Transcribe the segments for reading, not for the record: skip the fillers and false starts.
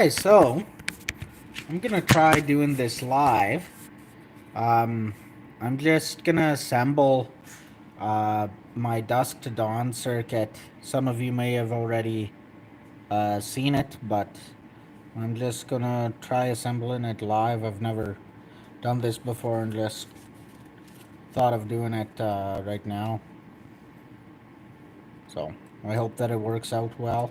Okay, so I'm gonna try doing this live. I'm just gonna assemble my Dusk to Dawn circuit. Some of you may have already seen it, but I'm just gonna try assembling it live. I've never done this before and just thought of doing it right now. So I hope that it works out well.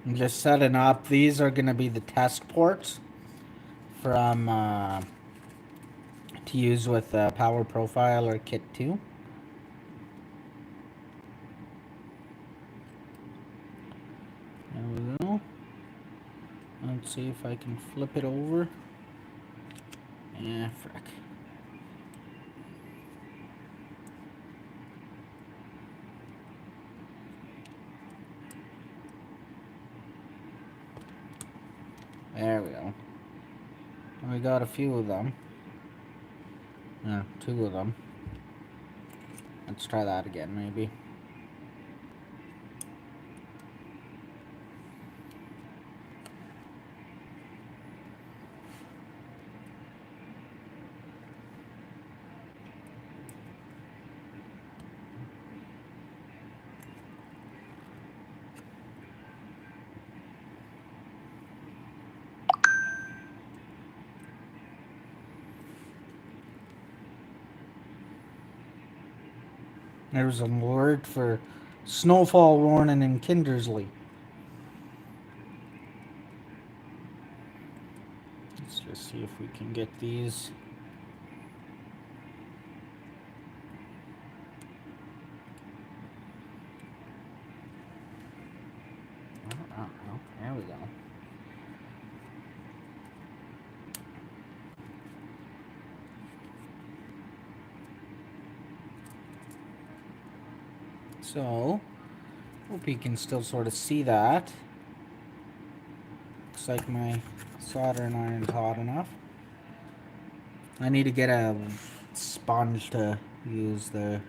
I'm just setting up. These are gonna be the test ports from to use with Power Profile or Kit 2. There we go. Let's see if I can flip it over. Yeah, frick. There we go. We got a few of them. Yeah, 2 of them. Let's try that again, maybe. There's an alert for snowfall warning in Kindersley. Let's just see if we can get these. Oh, there we go. So, hope you can still sort of see that. Looks like my soldering iron's hot enough. I need to get a sponge to use the...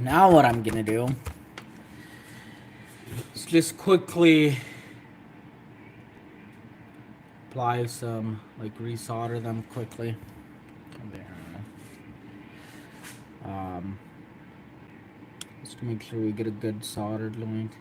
Now what I'm gonna do is just quickly apply some, like resolder them quickly. There. Just to make sure we get a good soldered joint.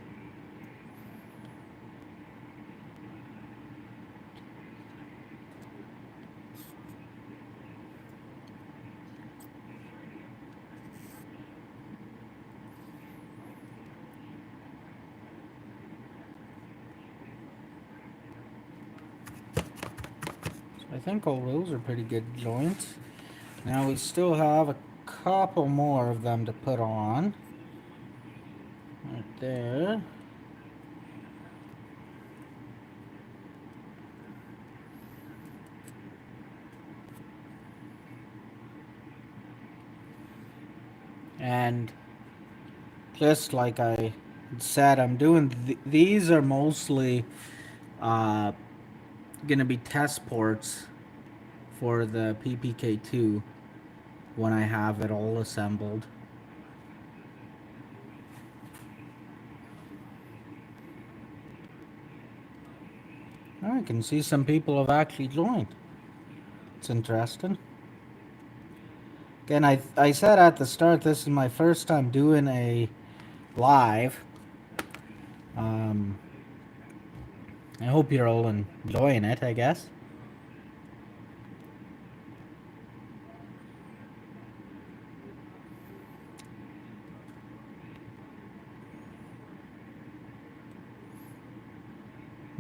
I think all those are pretty good joints. Now we still have a couple more of them to put on. Right there. And just like I said, I'm doing these are mostly gonna be test ports for the PPK2 when I have it all assembled. I can see some people have actually joined. It's interesting. Again, I said at the start, this is my first time doing a live. I hope you're all enjoying it, I guess.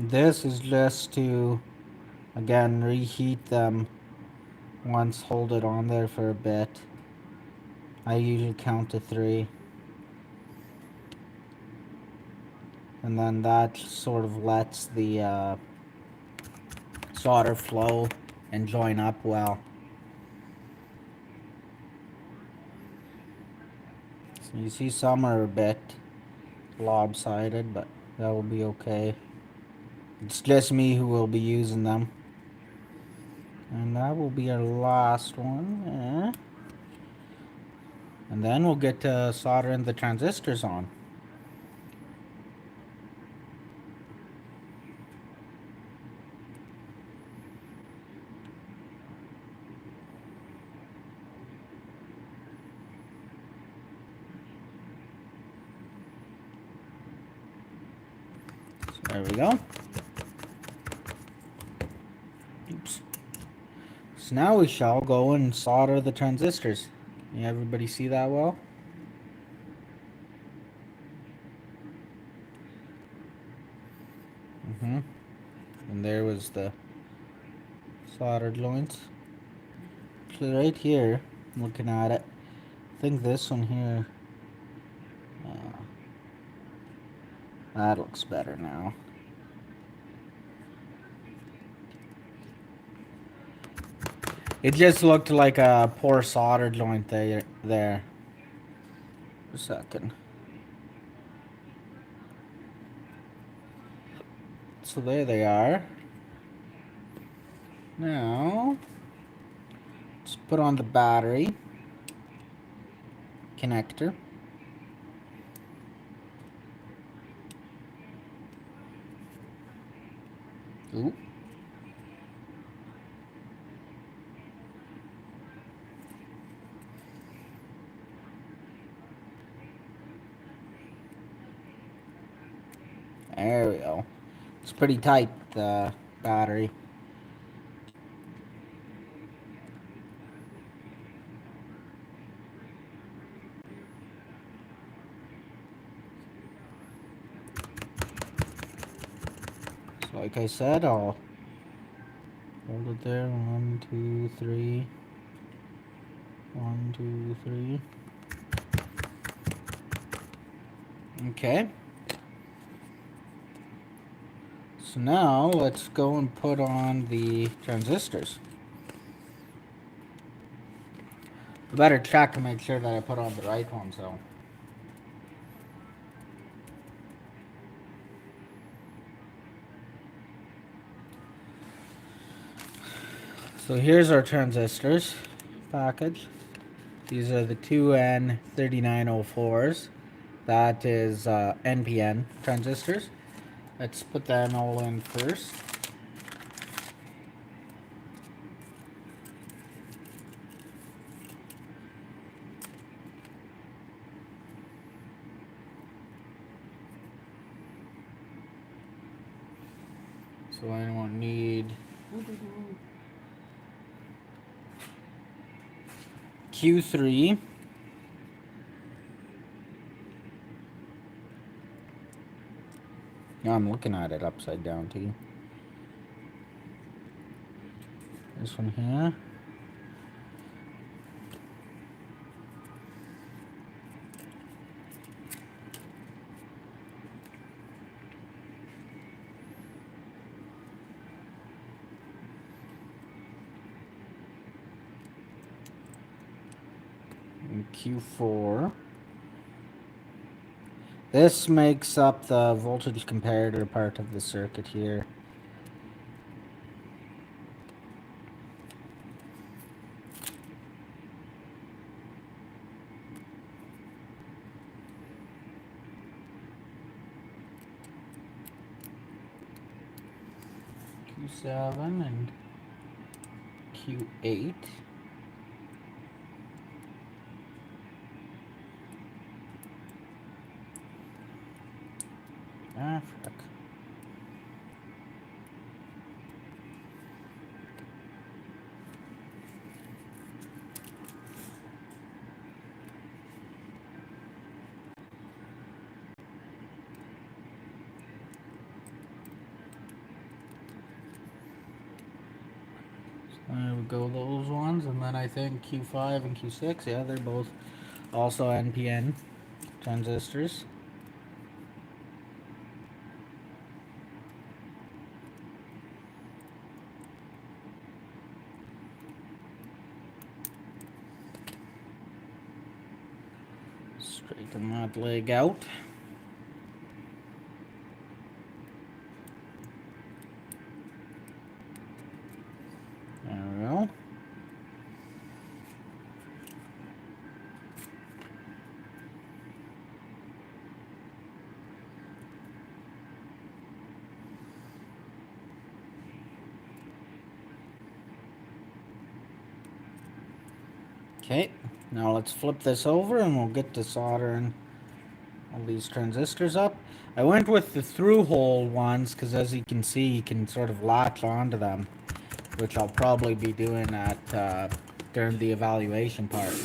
This is just to, again, reheat them once, hold it on there for a bit. I usually count to 3. And then that sort of lets the solder flow and join up well. So you see some are a bit lopsided, but that will be okay. It's just me who will be using them. And that will be our last one. And then we'll get to soldering the transistors on. So there we go. Oops. So now we shall go and solder the transistors. Can everybody see that well? And there was the soldered joints. So right here, looking at it, I think this one here, that looks better now. It just looked like a poor solder joint there. A second. So there they are. Now, let's put on the battery connector. Ooh. There we go. It's pretty tight, the battery. So like I said, I'll hold it there. 1, 2, 3. 1, 2, 3. Okay. So now let's go and put on the transistors. I better check to make sure that I put on the right one, So here's our transistors package. These are the 2N3904s. That is NPN transistors. Let's put them all in first. So I won't need Q3. Now I'm looking at it upside down too. This one here. And Q4. This makes up the voltage comparator part of the circuit here. Q7 and Q8. Ah, fuck. go those ones, and then I think Q5 and Q6, yeah, they're both also NPN transistors. Straighten that leg out. There we go. Okay, now let's flip this over and we'll get to soldering all these transistors up. I went with the through-hole ones because, as you can see, you can sort of latch onto them, which I'll probably be doing at during the evaluation part.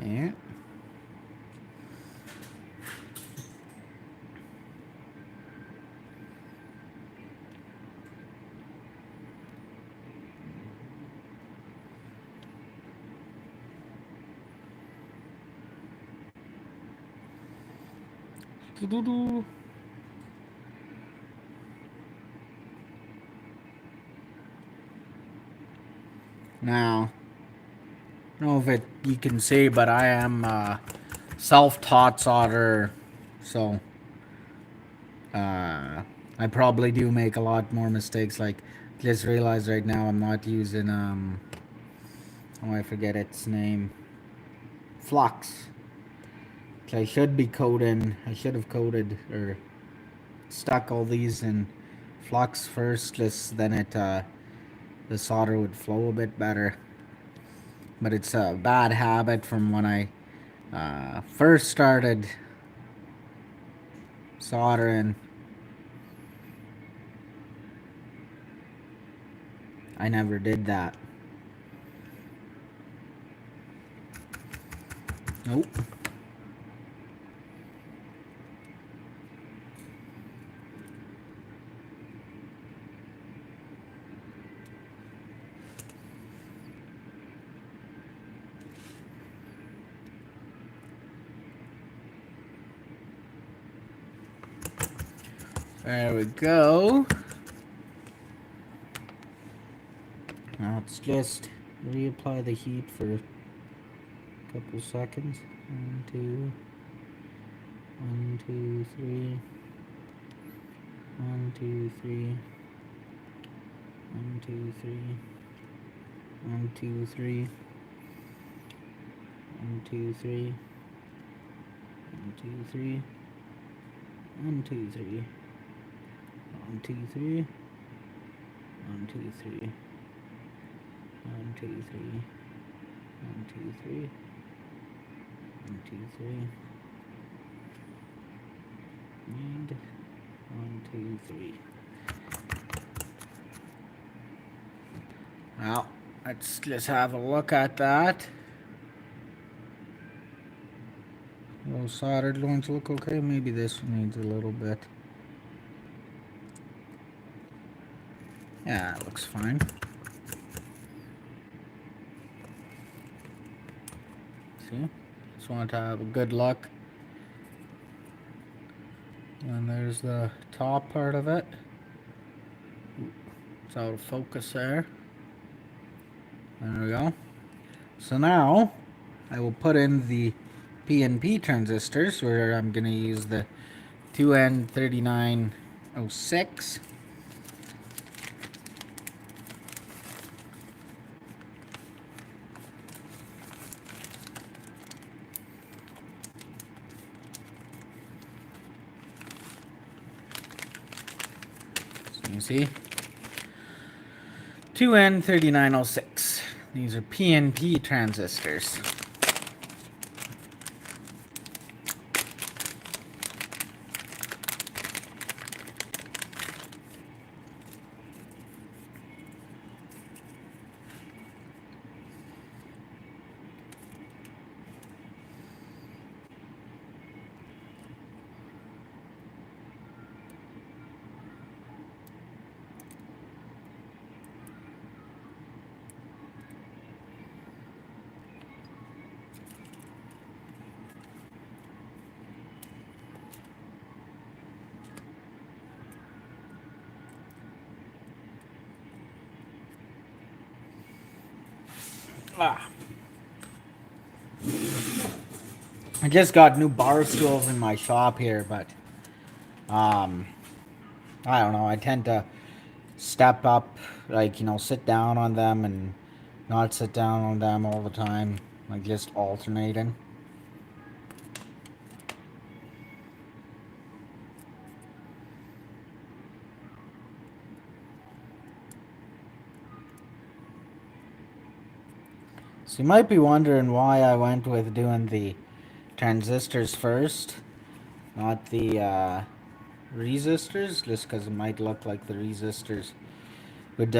Okay. Doo-doo-doo. Now, I don't know if you can see, but I am self-taught solderer, so I probably do make a lot more mistakes. Like, just realized right now I'm not using oh, I forget its name, flux. I should be coding. I should have coded or stuck all these in flux first, just then the solder would flow a bit better. But it's a bad habit from when I first started soldering. I never did that. Nope. There we go. Now let's just reapply the heat for a couple seconds. 1, 2, 1, 2, 3. 1, 2, 3. 1, 2, 3. 1, 2, 3. 1, 2, 3. 1, 2, 3. 1, 2, 3. 1, 2, 3. 1, 2, 3. 1, 2, 3. 1, 2, 3. 1, 2, 3. And 1, 2, 3. Now, let's just have a look at that. Those soldered ones look okay. Maybe this one needs a little bit. Yeah, it looks fine. See? Just want to have a good look. And there's the top part of it. It's out of focus there. There we go. So now, I will put in the PNP transistors, where I'm going to use the 2N3906. So you see, 2N3906. These are PNP transistors. Ah. I just got new bar stools in my shop here, but um, I don't know. I tend to step up, like, sit down on them and not sit down on them all the time, like just alternating. So you might be wondering why I went with doing the transistors first, not the resistors, just because it might look like the resistors would,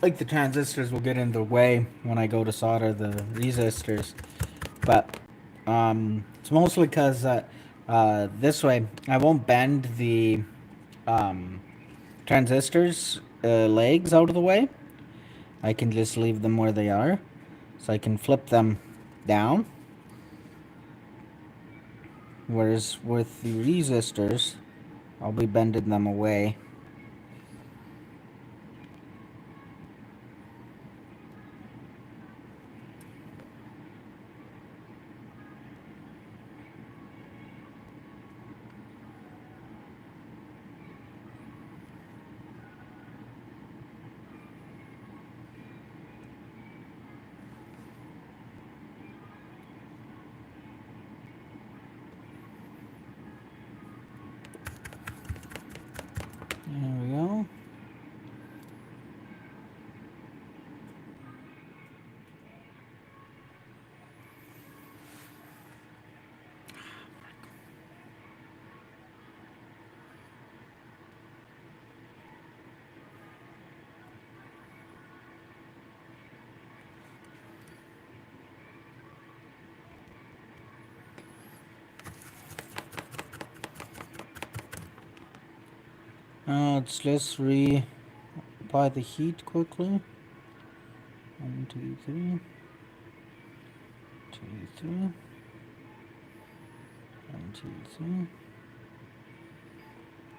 like the transistors will get in the way when I go to solder the resistors. But it's mostly because this way I won't bend the um, transistors legs out of the way. I can just leave them where they are. So I can flip them down. Whereas with the resistors, I'll be bending them away. There we go. Let's just reapply the heat quickly. 1, 2, 3. 2, 3. 1, 2, 3.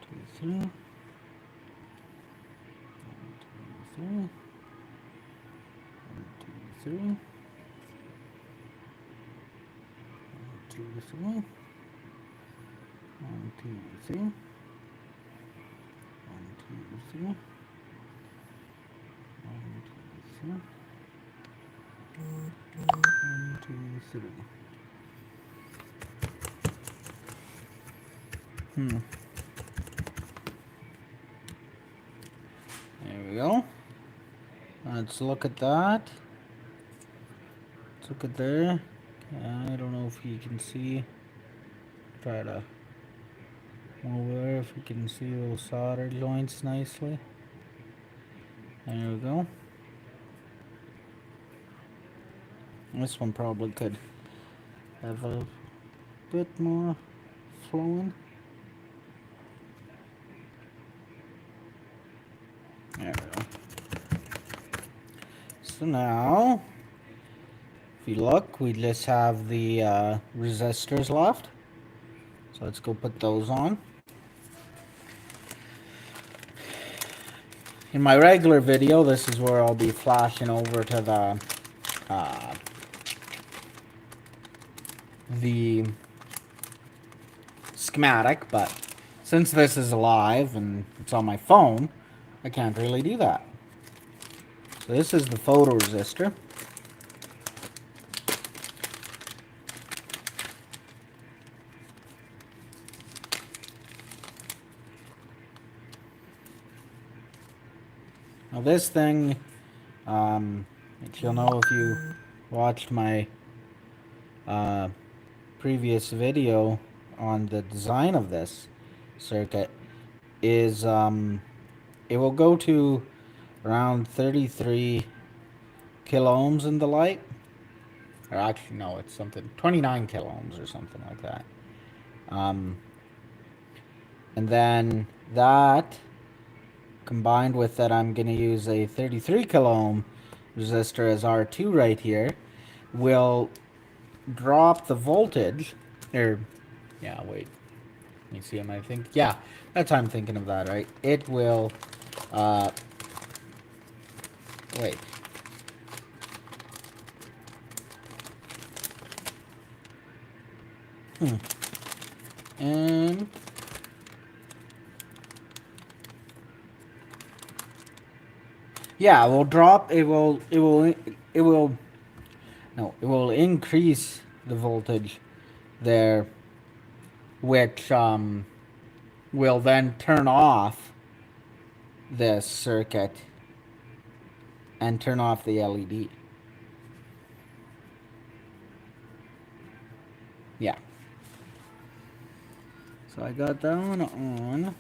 2, 3. 1, 2, 3. 1, 2, 3. 1, 2, 3. 1, 2, 3. 1, 2, 3. 1, 2, 3. 1, 2, 3. There we go. Let's look at that. Let's look at there. I don't know if you can see. Try to move there if you can see those solder joints nicely. There we go. This one probably could have a bit more flowing. There we go. So now, if you look, we just have the resistors left. So let's go put those on. In my regular video, this is where I'll be flashing over to the schematic, but since this is live and it's on my phone, I can't really do that. So this is the photoresistor. Now this thing, which you'll know if you watched my previous video on the design of this circuit, is it will go to around 33 kilo ohms in the light. Or actually, no, it's something 29 kilo ohms or something like that. And then that combined with that, I'm going to use a 33 kilo ohm resistor as R2 right here, will drop the voltage. Or, yeah, wait. Let me see. Am I think? Yeah, that's how I'm thinking of that, right? It will. Wait. And yeah, it will drop. It will. No, it will increase the voltage there, which will then turn off this circuit and turn off the LED. Yeah. So I got that one on.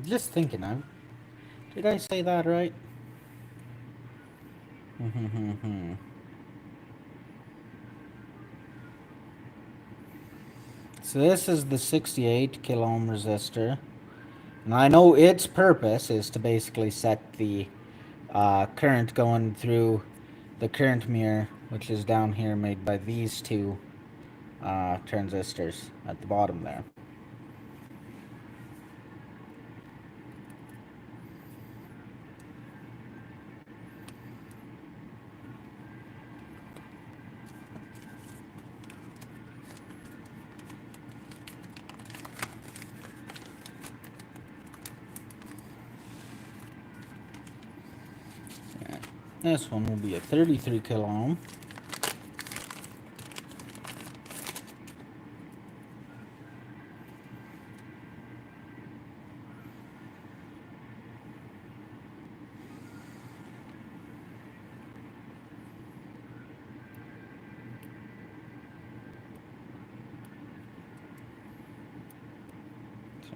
Just thinking, did I say that right? So this is the 68 kilo ohm resistor. And I know its purpose is to basically set the current going through the current mirror, which is down here, made by these two transistors at the bottom there. Yeah. This one will be a 33 kilo ohm.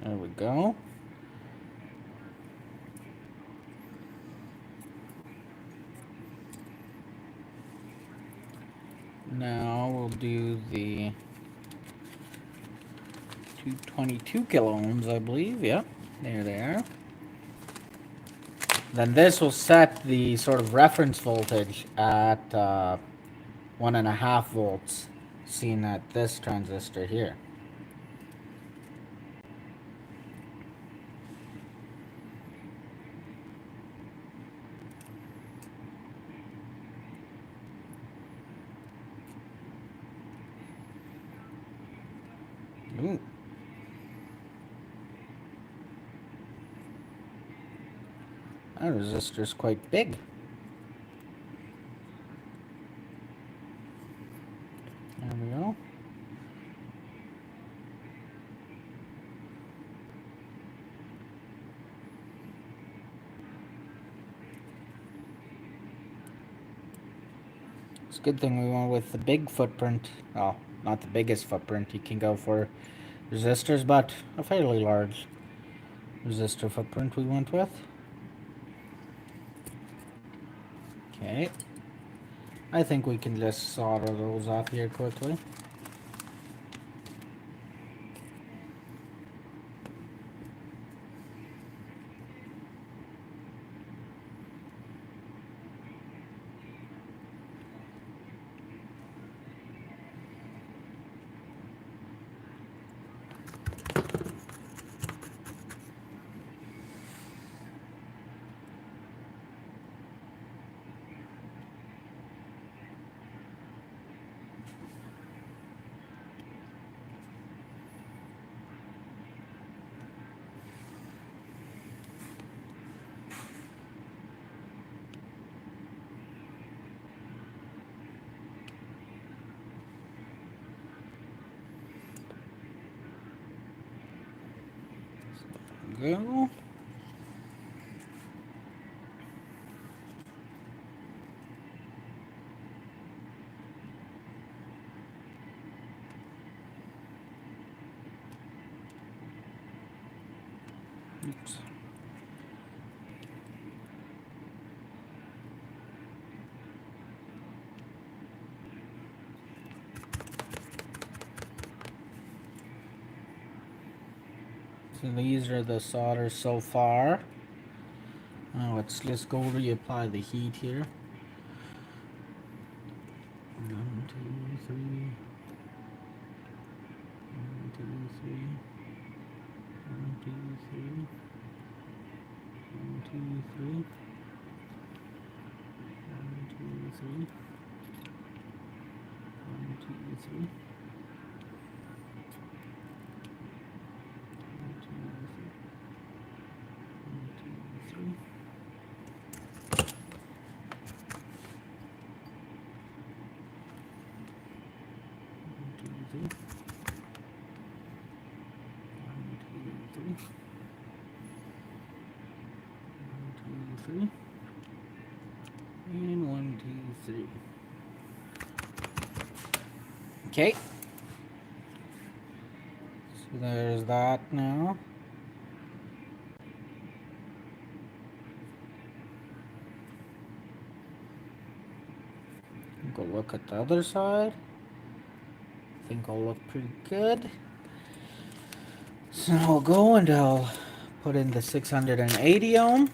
There we go. Now we'll do the 222 kilo ohms, I believe. Yep, there they are. Then this will set the sort of reference voltage at 1.5 volts, seen at this transistor here. Ooh. That resistor is quite big. There we go. It's a good thing we went with the big footprint. Well, not the biggest footprint you can go for resistors, but a fairly large resistor footprint we went with. Okay. I think we can just solder those off here quickly. Go. Oops. So these are the solders so far. Now let's just go reapply the heat here. 1, 2, 3. 1, 2, 3. 1, 2, 3. 1, 2, 3. 3. 1, 2, 3. 1, 2, 3. 1, 2, 3. 1, 2, 3. 1, 2, 3. 1, 2, 3. And 1, 2, 3. Okay. So there's that now. Go look at the other side. I think I'll look pretty good. So I'll go and I'll put in the 680 ohm.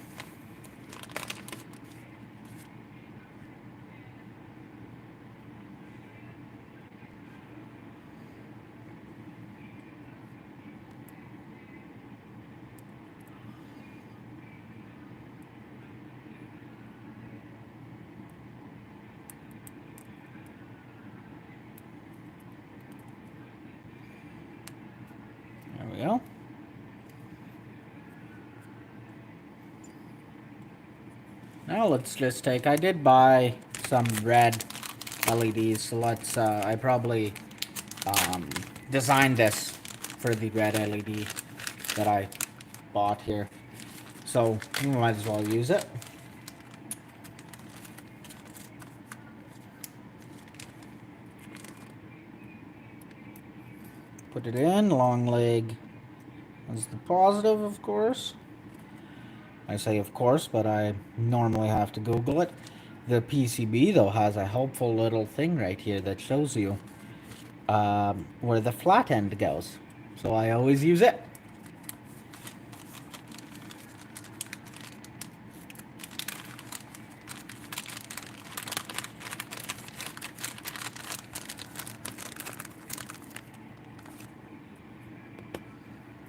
There we go. Now let's just take, I did buy some red LEDs, so let's, I probably designed this for the red LED that I bought here. So we might as well use it. Put it in, long leg is the positive, of course. I say of course, but I normally have to Google it. The PCB, though, has a helpful little thing right here that shows you where the flat end goes. So I always use it.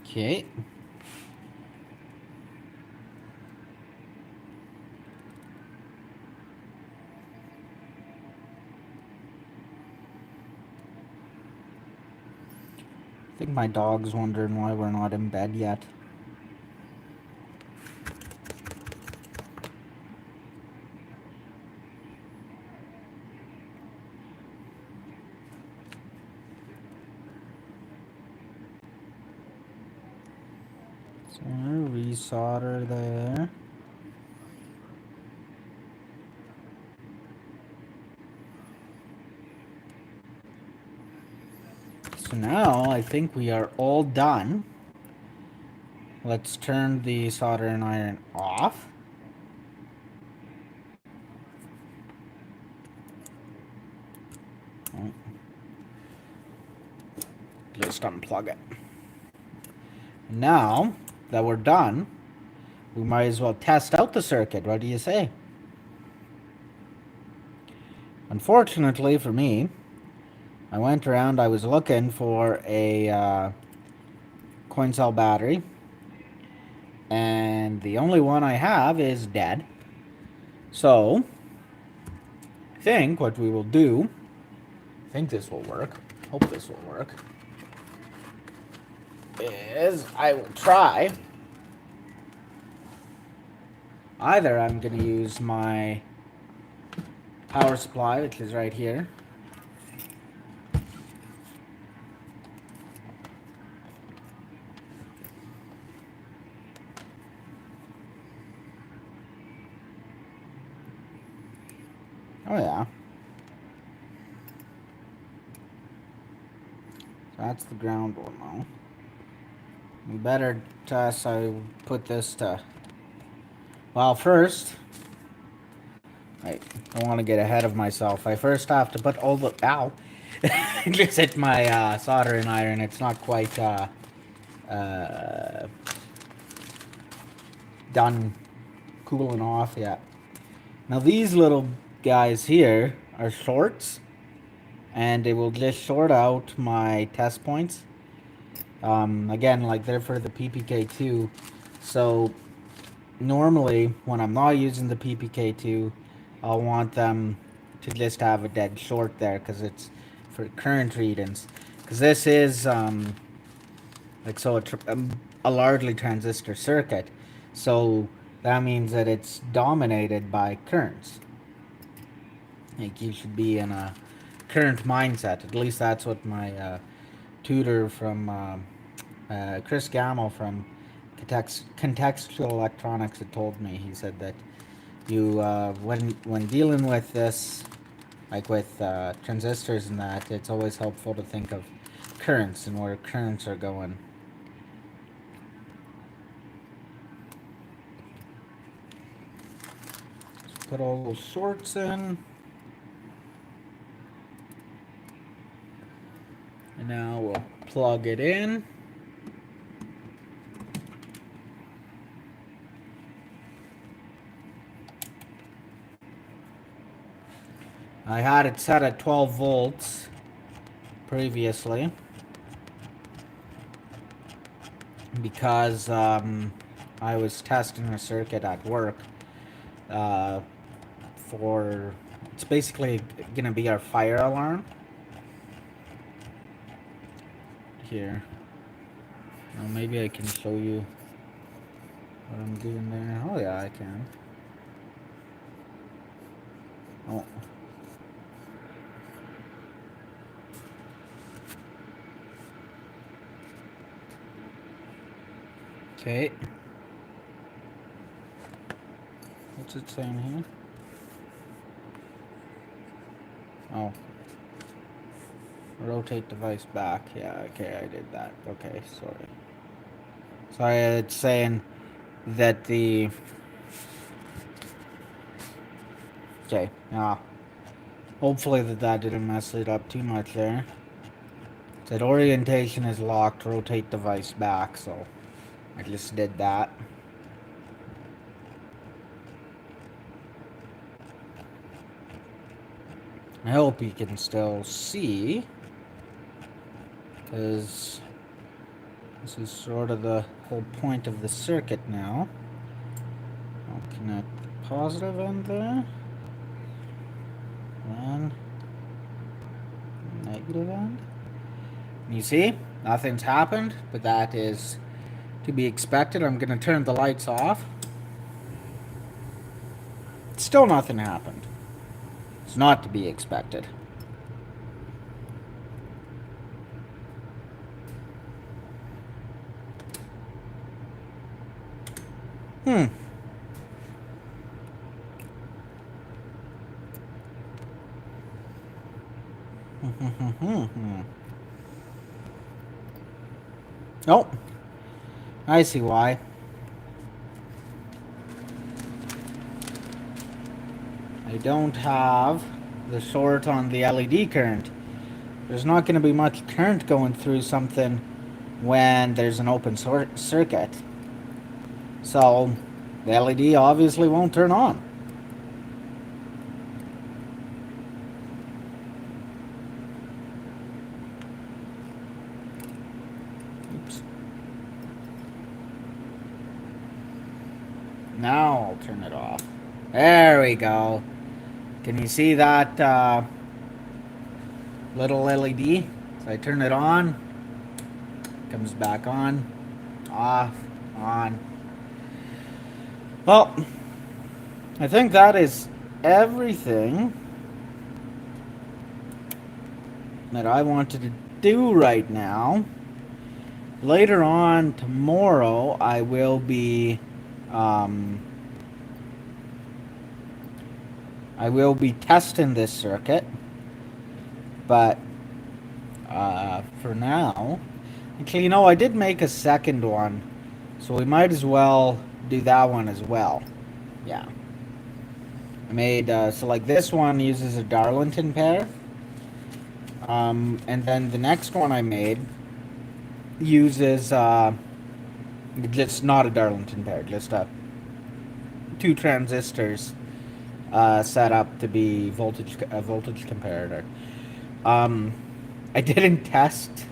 Okay. I think my dog's wondering why we're not in bed yet. So resolder there. So now I think we are all done. Let's turn the soldering iron off. Just unplug it. Now that we're done, we might as well test out the circuit. What do you say? Unfortunately for me, I went around, I was looking for a coin cell battery, and the only one I have is dead. So I think what we will do, I think this will work, hope this will work, is I will try, either I'm going to use my power supply, which is right here. Oh yeah. That's the ground one now. We better test, I put this to, well first, I don't want to get ahead of myself. I first have to put all the, ow, just hit my soldering iron. It's not quite done cooling off yet. Now these little guys here are shorts, and they will just short out my test points. Again, like they're for the PPK2. So normally when I'm not using the PPK2, I'll want them to just have a dead short there because it's for current readings. Because this is like so a largely transistor circuit, so that means that it's dominated by currents. Like you should be in a current mindset. At least that's what my tutor from Chris Gamel from Contextual Electronics had told me. He said that you when dealing with this, like with transistors and that, it's always helpful to think of currents and where currents are going. Let's put all those shorts in. And now we'll plug it in. I had it set at 12 volts previously because I was testing a circuit at work for, it's basically gonna be our fire alarm. Here. Well, maybe I can show you what I'm doing there. Oh yeah, I can. Oh. Okay. What's it saying here? Oh. Rotate device back. Yeah, okay, I did that. Okay, sorry. Sorry, it's saying that the... Okay, yeah. Hopefully that didn't mess it up too much there. It said orientation is locked, rotate device back, so I just did that. I hope you can still see, because this is sort of the whole point of the circuit now. I'll connect the positive end there, then negative end. And you see, nothing's happened, but that is to be expected. I'm going to turn the lights off. Still nothing happened. It's not to be expected. Oh, I see why. I don't have the short on the LED current. There's not going to be much current going through something when there's an open circuit. So the LED obviously won't turn on. Oops. Now I'll turn it off. There we go. Can you see that little LED? So I turn it on. Comes back on. Off. On. Well, I think that is everything that I wanted to do right now. Later on tomorrow, I will be testing this circuit, but for now, actually, you know, I did make a second one, so we might as well do that one as well. Yeah, I made so like this one uses a Darlington pair, and then the next one I made uses just not a Darlington pair, just two transistors set up to be a voltage comparator. I didn't test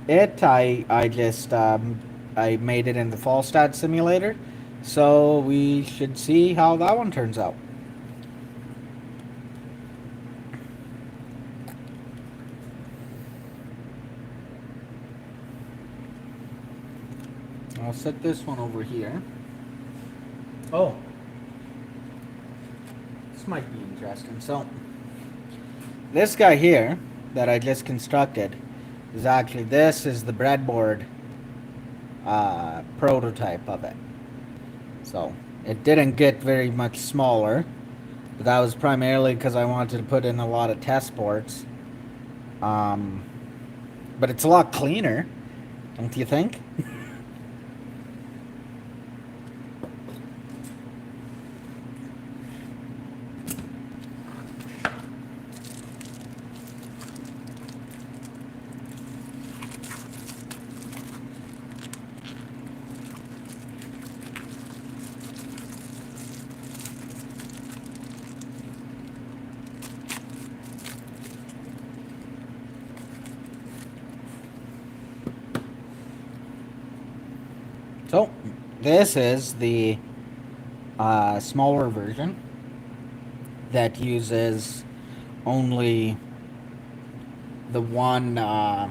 it. I just I made it in the Fallstat simulator, so we should see how that one turns out. I'll set this one over here. Oh, this might be interesting. So, this guy here that I just constructed is actually, this is the breadboard prototype of it. So, it didn't get very much smaller, but that was primarily because I wanted to put in a lot of test ports. But it's a lot cleaner, don't you think? So, this is the smaller version that uses only the one, or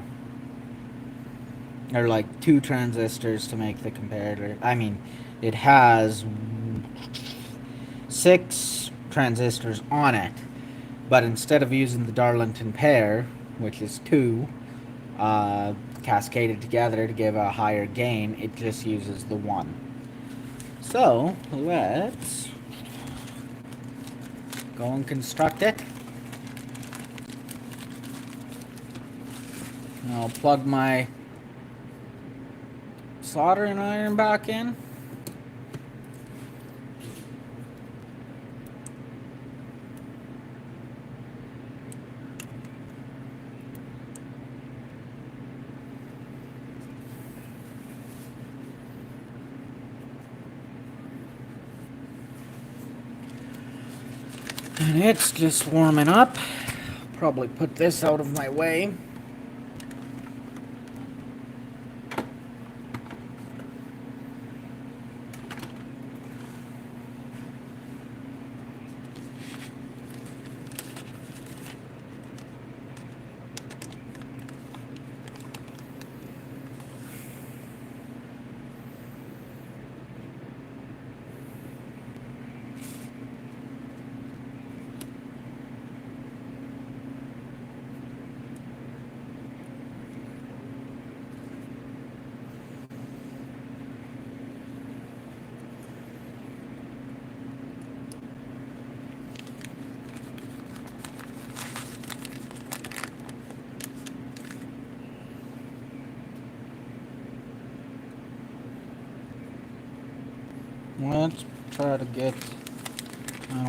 like 2 transistors to make the comparator. I mean, it has 6 transistors on it, but instead of using the Darlington pair, which is 2, cascaded together to give a higher gain, it just uses the 1. So, let's go and construct it. And I'll plug my soldering iron back in. And it's just warming up. Probably put this out of my way. Let's try to get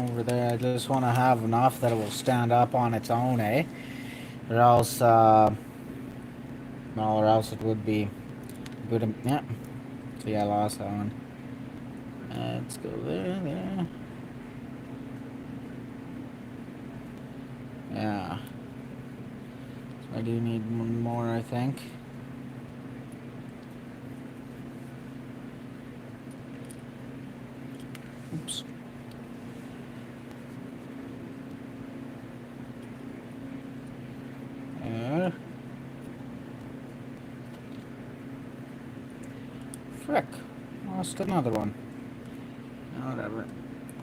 over there. I just want to have enough that it will stand up on its own, eh? Or else, well, or else it would be good. Yeah. See, I lost that one. Let's go there. Yeah. So I do need one more, I think. Oops. Frick. Lost another one. Whatever.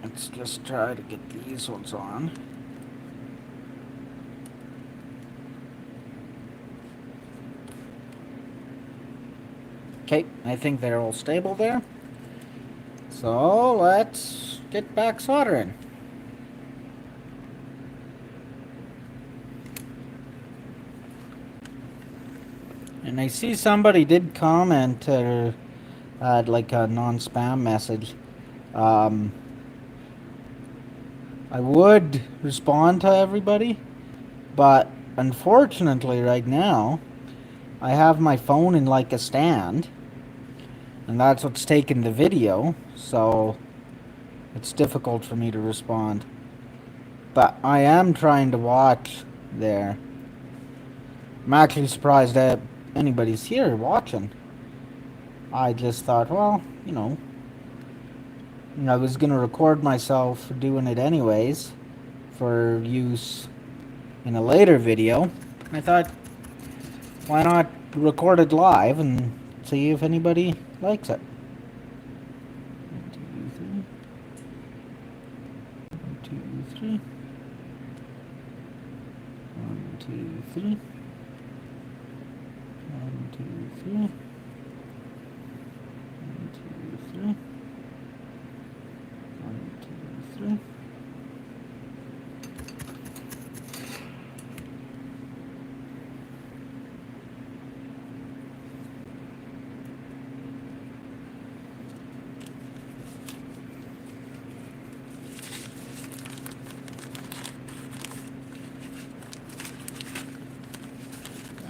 Let's just try to get these ones on. Okay, I think they're all stable there. So let's get back soldering. And I see somebody did comment or had like a non-spam message. I would respond to everybody, but unfortunately right now I have my phone in like a stand, and that's what's taking the video, so it's difficult for me to respond. But I am trying to watch there. I'm actually surprised that anybody's here watching. I just thought, well, you know, I was going to record myself doing it anyways for use in a later video. I thought, why not record it live and see if anybody, likes it. 1, 2, 3. 1, 2, 3. 1, 2, 3. 1, 2, 3. 1, 2, 3. 1, 2, 3.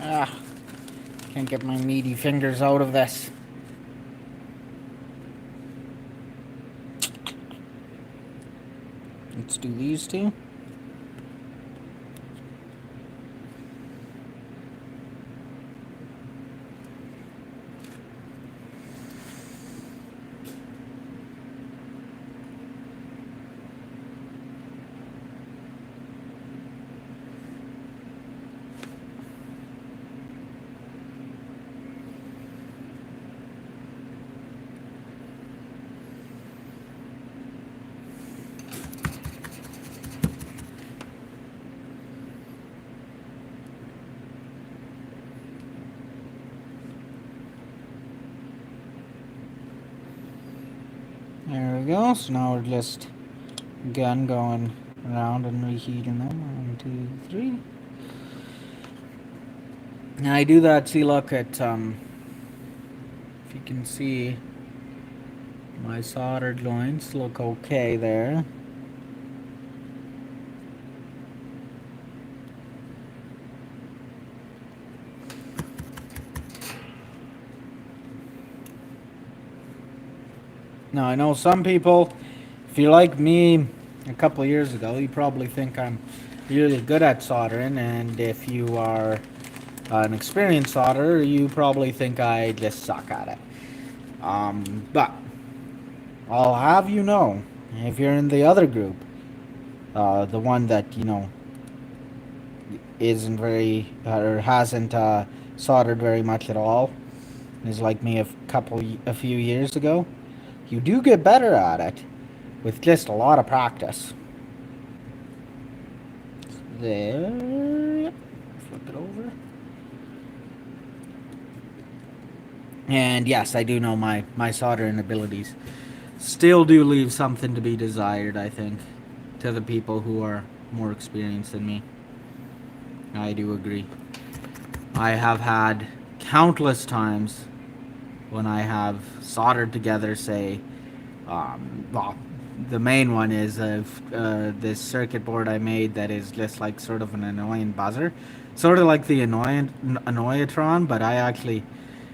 Ah, can't get my meaty fingers out of this. Let's do these two. There we go. So now we're just again going around and reheating them. 1, 2, 3. Now I do that. See, look at if you can see, my soldered joints look okay there. Now I know some people, if you're like me a couple of years ago, you probably think I'm really good at soldering, and if you are an experienced solderer, you probably think I just suck at it. But I'll have you know, if you're in the other group, the one that isn't very or hasn't soldered very much at all, is like me a few years ago, you do get better at it with just a lot of practice. There, flip it over. And yes, I do know my soldering abilities still do leave something to be desired, I think, to the people who are more experienced than me. I do agree. I have had countless times when I have soldered together, say, well, the main one is this circuit board I made that is just like sort of an annoying buzzer. Sort of like the Annoyatron, but I actually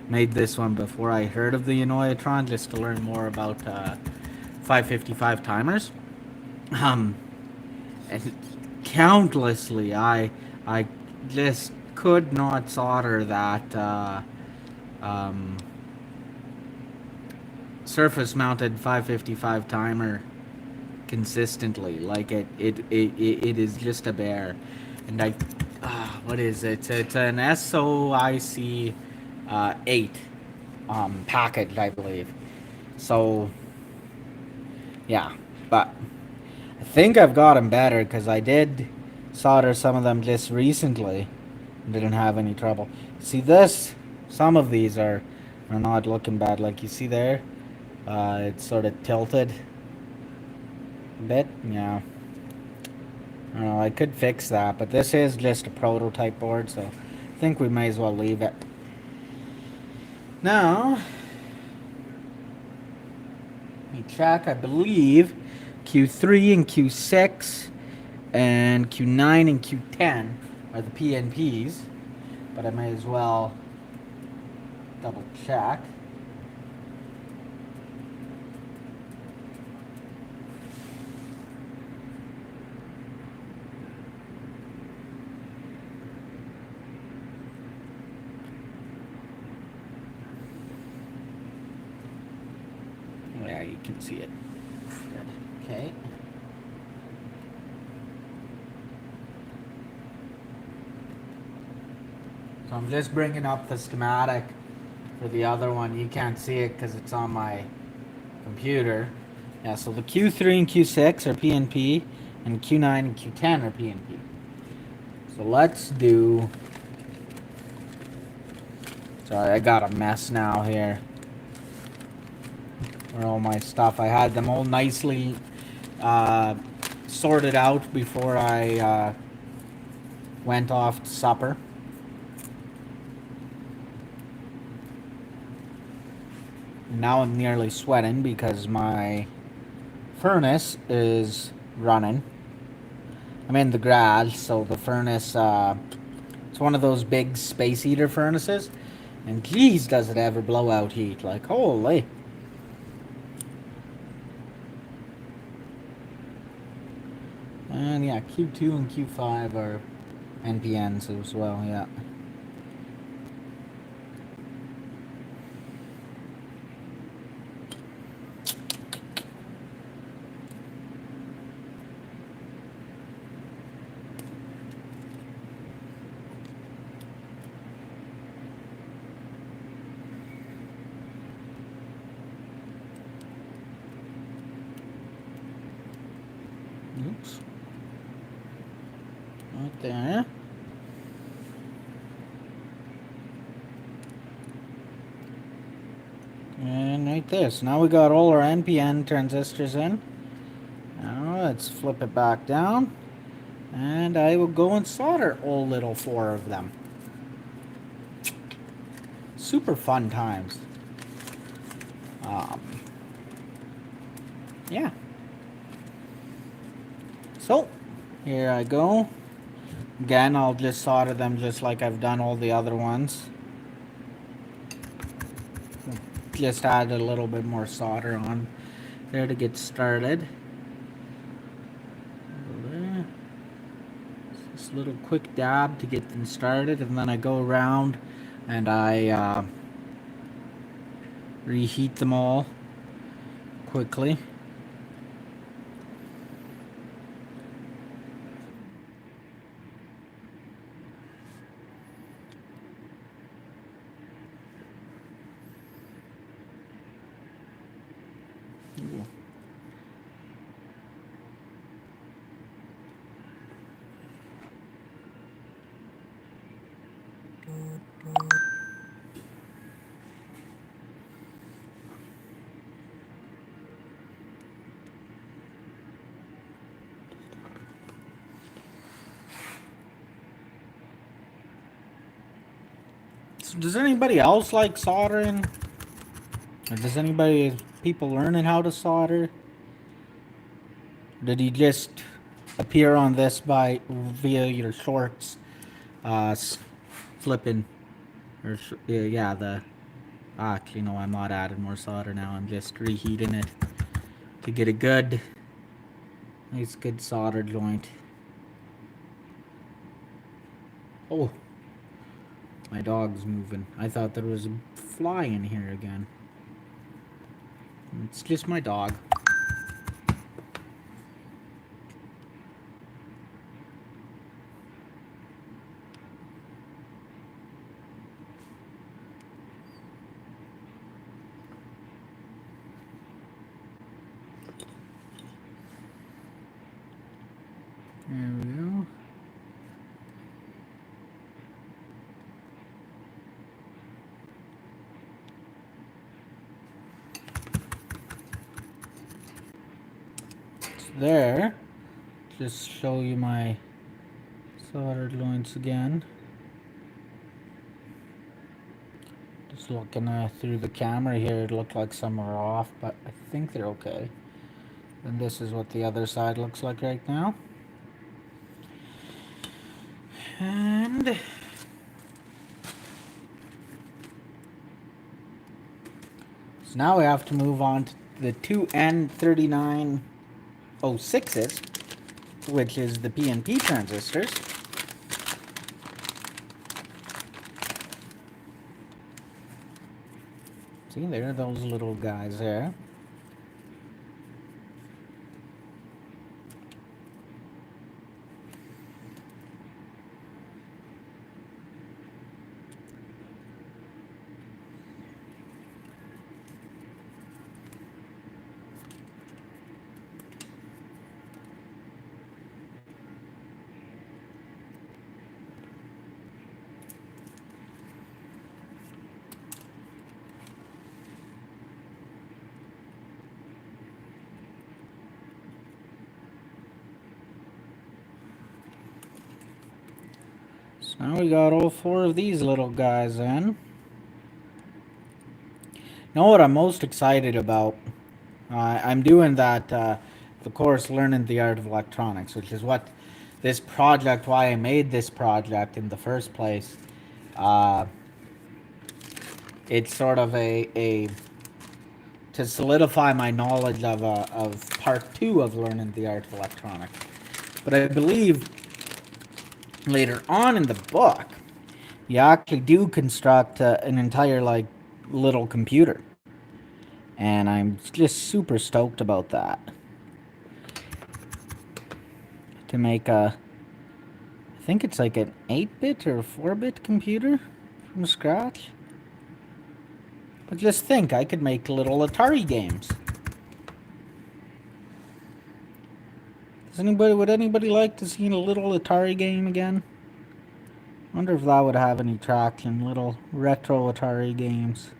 made this one before I heard of the Annoyatron, just to learn more about 555 timers. And countlessly, I just could not solder that surface mounted 555 timer consistently. Like it is just a bear. And what is it? It's an SOIC 8 package, I believe. So yeah, but I think I've got them better because I did solder some of them just recently and didn't have any trouble. See this? Some of these are not looking bad. Like you see there, it's sort of tilted a bit. Yeah. I don't know, I could fix that, but this is just a prototype board, so I think we may as well leave it. Now, let me check. I believe Q3 and Q6 and Q9 and Q10 are the PNPs, but I may as well double check. Yeah, you can see it. Good. Okay. So I'm just bringing up the schematic for the other one. You can't see it because it's on my computer. Yeah, so the Q3 and Q6 are PNP, and Q9 and Q10 are PNP. So let's do... Sorry, I got a mess now here. Where all my stuff, I had them all nicely sorted out before I went off to supper. Now I'm nearly sweating because my furnace is running. I'm in the garage, so the furnace, it's one of those big space heater furnaces. And geez, does it ever blow out heat. Like, holy. And yeah, Q2 and Q5 are NPNs as well, yeah. Oops. Right there. And right there. So now we got all our NPN transistors in. Now let's flip it back down. And I will go and solder all little 4 of them. Super fun times. Yeah. So, here I go. Again, I'll just solder them just like I've done all the other ones. Just add a little bit more solder on there to get started. Just a little quick dab to get them started, and then I go around and I reheat them all quickly. Ooh. So does anybody else like soldering? Or does people learning how to solder? Did you just appear on this via your shorts, flipping, or yeah, actually no, I'm not adding more solder now. I'm just reheating it to get a nice good solder joint. Oh, my dog's moving. I thought there was a fly in here again. It's just my dog. There we go. It's there. Just show you my soldered joints again. Just looking through the camera here, it looked like some are off, but I think they're okay. And this is what the other side looks like right now. And so now we have to move on to the two N3906s, which is the PNP transistors. See, there are those little guys there. Now we got all 4 of these little guys in. Know what I'm most excited about? I'm doing that, the course Learning the Art of Electronics, which is what this project, why I made this project in the first place. Uh, it's sort of a to solidify my knowledge of part 2 of Learning the Art of Electronics. But I believe later on in the book, you actually do construct an entire, like, little computer. And I'm just super stoked about that. To make a, I think it's like an 8-bit or 4-bit computer from scratch. But just think, I could make little Atari games. Would anybody like to see a little Atari game again? Wonder if that would have any traction, little retro Atari games.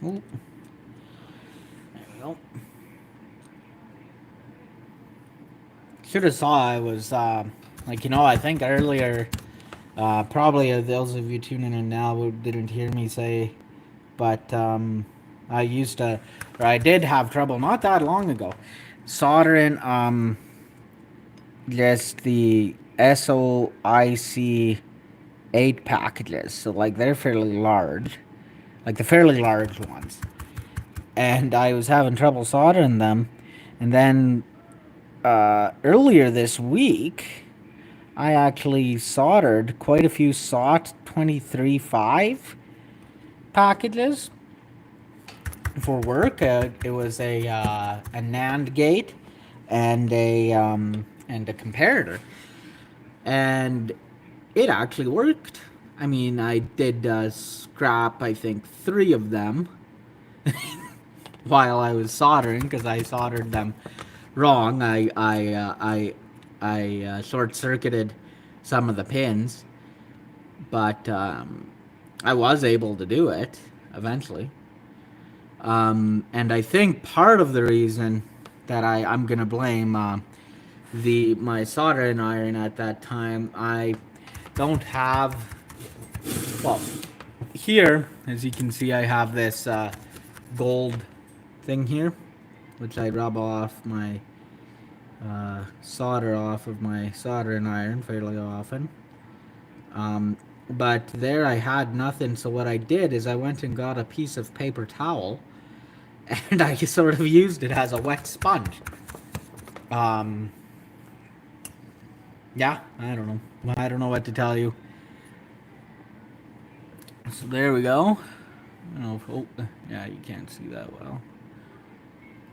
Ooh. There we go. Should have saw I was, I think earlier, probably those of you tuning in now didn't hear me say, but I did have trouble not that long ago soldering just the SOIC 8 packages. So, like, they're fairly large, like the fairly large ones. And I was having trouble soldering them. And then earlier this week, I actually soldered quite a few SOT 23.5 packages for work. It was a NAND gate and a comparator, and it actually worked. I mean, I did scrap, I think, 3 of them while I was soldering because I soldered them wrong. I short circuited some of the pins, but I was able to do it eventually. And I think part of the reason that I'm gonna blame my soldering iron at that time, I don't have, well, here, as you can see, I have this gold thing here, which I rub off my solder off of my soldering iron fairly often. But there I had nothing, so what I did is I went and got a piece of paper towel and I sort of used it as a wet sponge. Yeah, I don't know. I don't know what to tell you. So there we go. Oh, yeah, you can't see that well.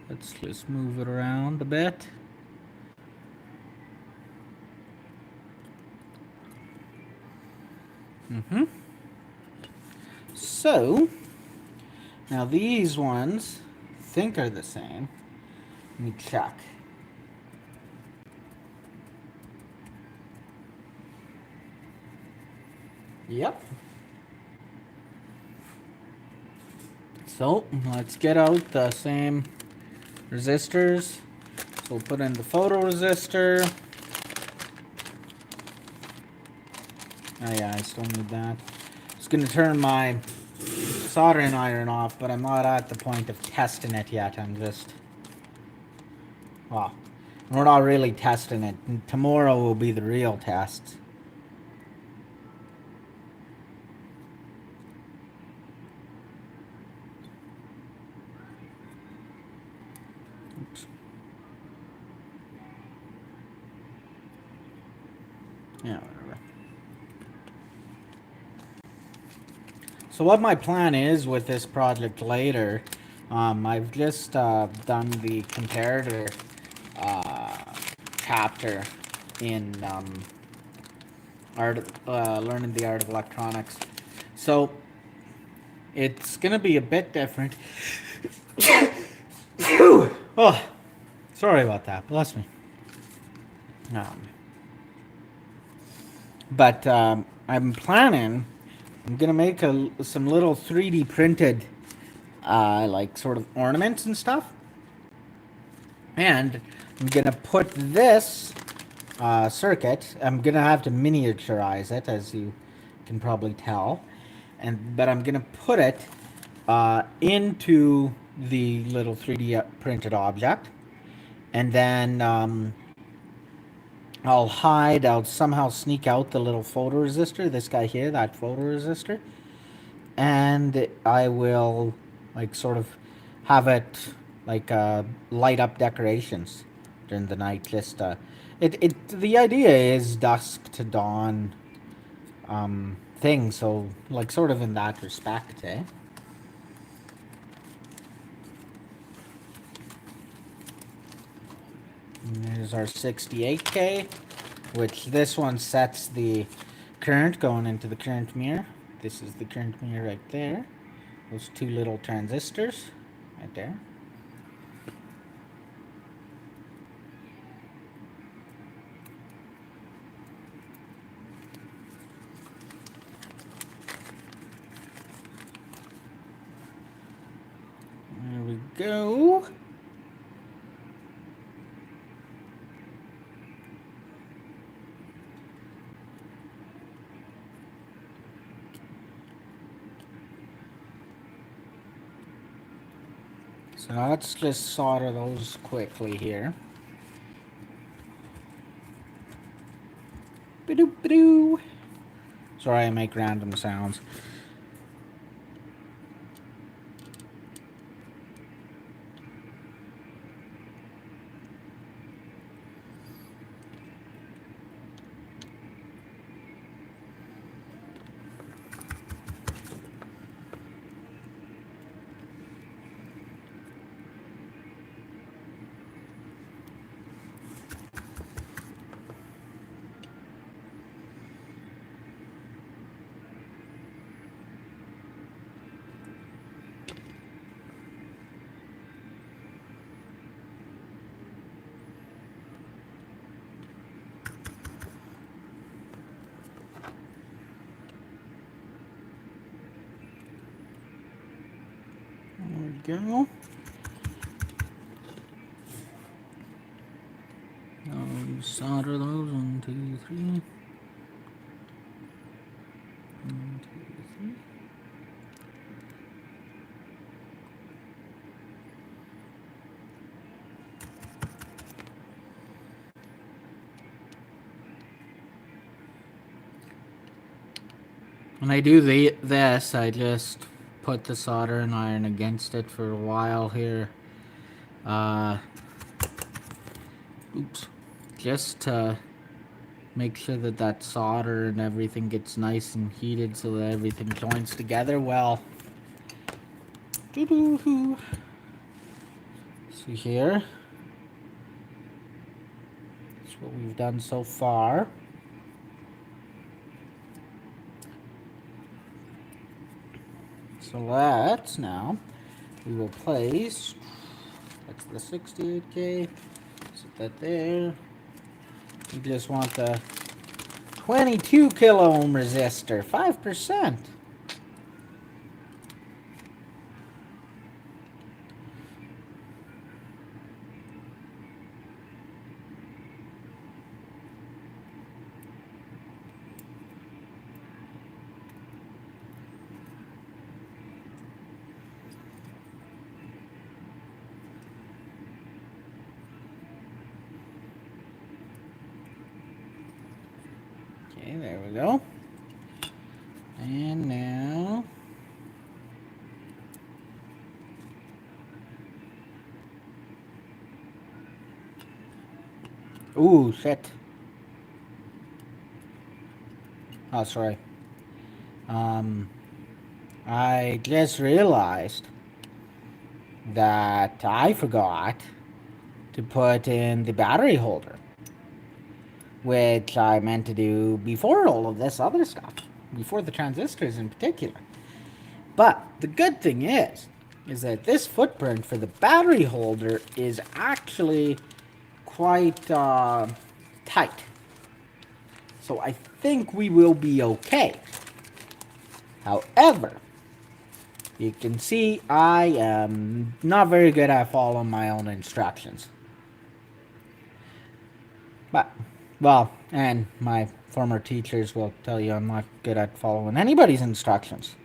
Let's just move it around a bit. So, now these ones I think are the same. Let me check. Yep. So, let's get out the same resistors. So we'll put in the photoresistor. Oh yeah, I still need that. Just gonna turn my soldering iron off, but I'm not at the point of testing it yet. I'm just, well, we're not really testing it. Tomorrow will be the real test. Oops. Yeah, whatever. So what my plan is with this project later, I've just done the comparator chapter in learning the art of electronics. So it's gonna be a bit different. Oh, sorry about that. Bless me. But I'm planning. I'm gonna make some little 3D printed, like sort of ornaments and stuff, and I'm gonna put this circuit. I'm gonna have to miniaturize it, as you can probably tell, but I'm gonna put it into the little 3D printed object, and then I'll somehow sneak out the little photoresistor, this guy here, that photoresistor, and I will, like, sort of have it, like, light up decorations during the night. The idea is dusk to dawn, thing, so, like, sort of in that respect, eh? And there's our 68K, which this one sets the current going into the current mirror. This is the current mirror right there. Those two little transistors right there. There we go. So let's just solder those quickly here. Ba-doo, ba-doo. Sorry, I make random sounds. There we go. Now solder those. 1, 2, 3. 1, 2, 3. When I do this, I just put the soldering iron against it for a while here. Oops. Just to make sure that solder and everything gets nice and heated so that everything joins together well. Doo-doo-hoo. See here. That's what we've done so far. So let's now, we will place, that's the 68K, set that there. We just want the 22 kilo ohm resistor, 5%. Okay, there we go. And now, ooh, shit. Oh, sorry. I just realized that I forgot to put in the battery holder, which I meant to do before all of this other stuff, before the transistors in particular. But the good thing is that this footprint for the battery holder is actually quite tight. So I think we will be okay. However, you can see I am not very good at following my own instructions. But, well, and my former teachers will tell you I'm not good at following anybody's instructions.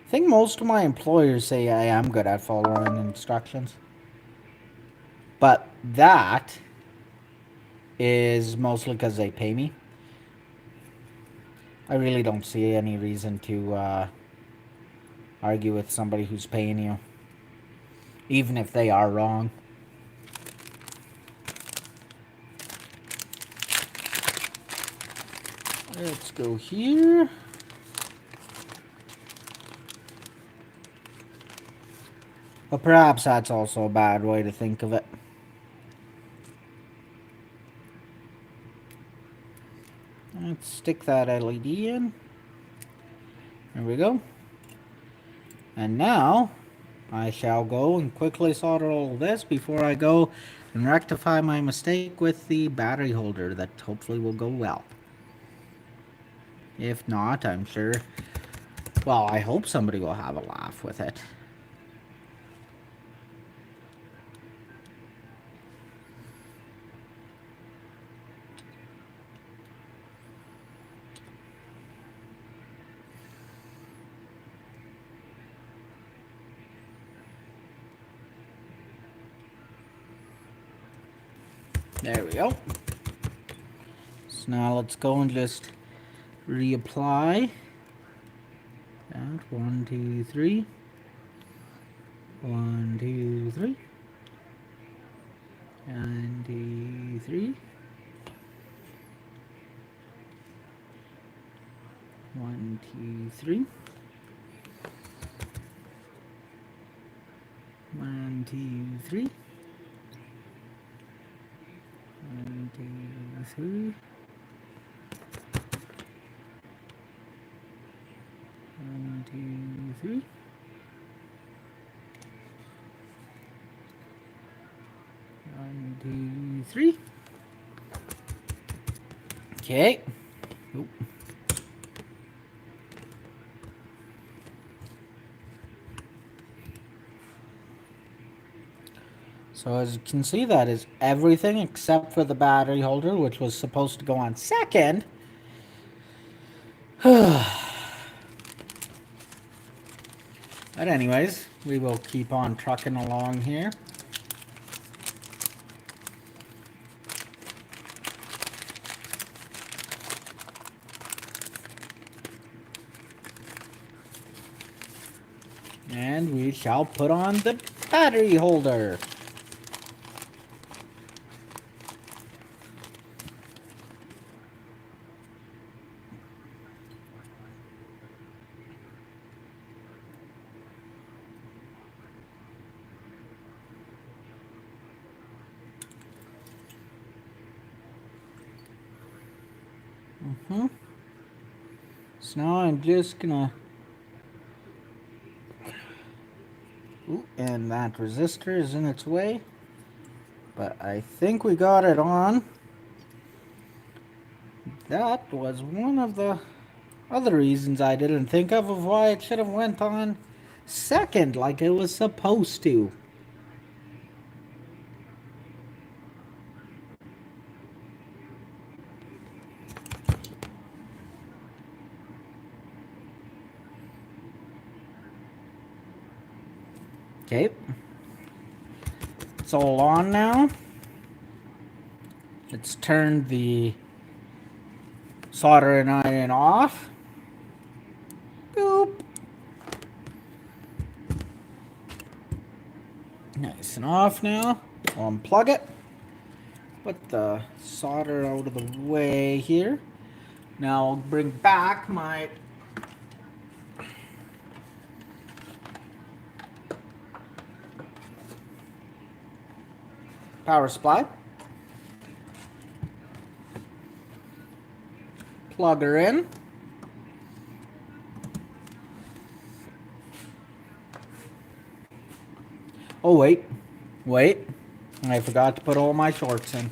I think most of my employers say I am good at following instructions. But that is mostly because they pay me. I really don't see any reason to argue with somebody who's paying you, even if they are wrong. Let's go here. But perhaps that's also a bad way to think of it. Let's stick that LED in. There we go. And now, I shall go and quickly solder all this before I go and rectify my mistake with the battery holder. That hopefully will go well. If not, I'm sure... Well, I hope somebody will have a laugh with it. There we go. So now let's go and just reapply. That 1, 2, 3. 1, 2, 3. 1, 2, 3. 1, 2, 3. 1, 2, 3. 1, 2, 3. 1, 2, 3. 1, 2, 3. Okay. Oop. So as you can see, that is everything except for the battery holder, which was supposed to go on second. But anyways, we will keep on trucking along here. And we shall put on the battery holder. So now I'm just gonna... Ooh, and that resistor is in its way. But I think we got it on. That was one of the other reasons I didn't think of why it should have went on second like it was supposed to. Okay. It's all on now. Let's turn the soldering iron off. Boop. Nice and off now. I'll unplug it. Put the solder out of the way here. Now I'll bring back my power supply. Plug her in. Oh, wait. I forgot to put all my shorts in.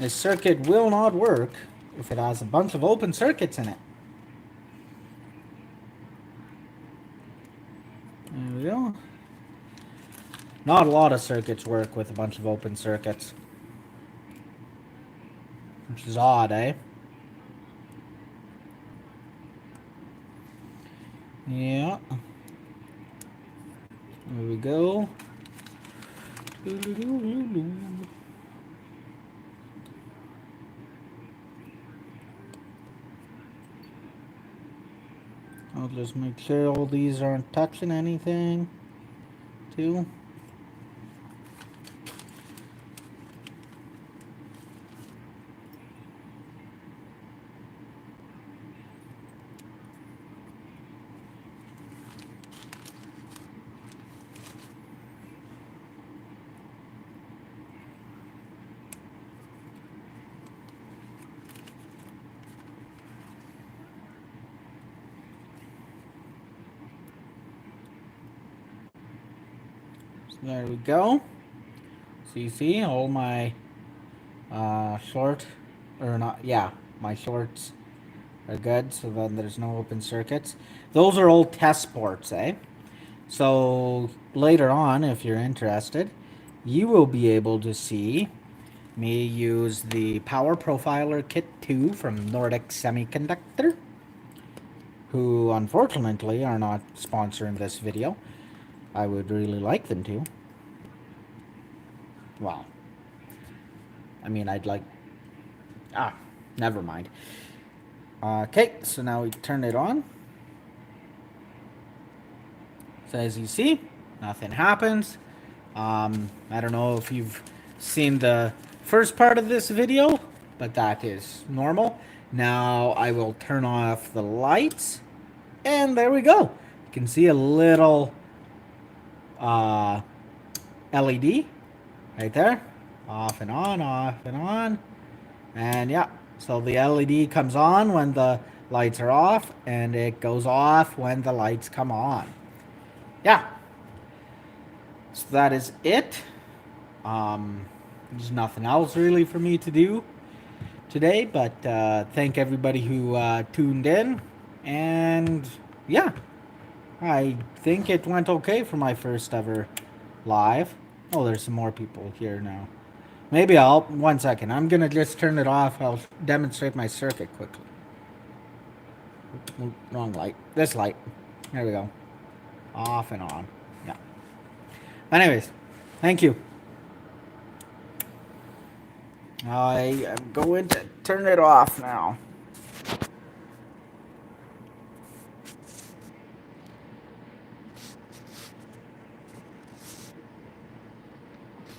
This circuit will not work if it has a bunch of open circuits in it. There we go. Not a lot of circuits work with a bunch of open circuits. Which is odd, eh? Yeah. There we go. I'll just make sure all these aren't touching anything, too. There we go. So you see all my short, or not, yeah, my shorts are good, so then there's no open circuits. Those are all test ports, eh? So later on, if you're interested, you will be able to see me use the Power Profiler Kit 2 from Nordic Semiconductor, who unfortunately are not sponsoring this video. I would really like them to. Well, I mean, I'd like... Ah, never mind. Okay, so now we turn it on. So as you see, nothing happens. I don't know if you've seen the first part of this video, but that is normal. Now I will turn off the lights, and there we go. You can see a little LED right there. Off and on, off and on. And yeah, so the LED comes on when the lights are off, and it goes off when the lights come on. Yeah. So that is it. There's nothing else really for me to do today, but thank everybody who tuned in. And yeah, I think it went okay for my first ever live. Oh, there's some more people here now. Maybe I'll... One second. I'm going to just turn it off. I'll demonstrate my circuit quickly. Wrong light. This light. There we go. Off and on. Yeah. Anyways, thank you. I am going to turn it off now.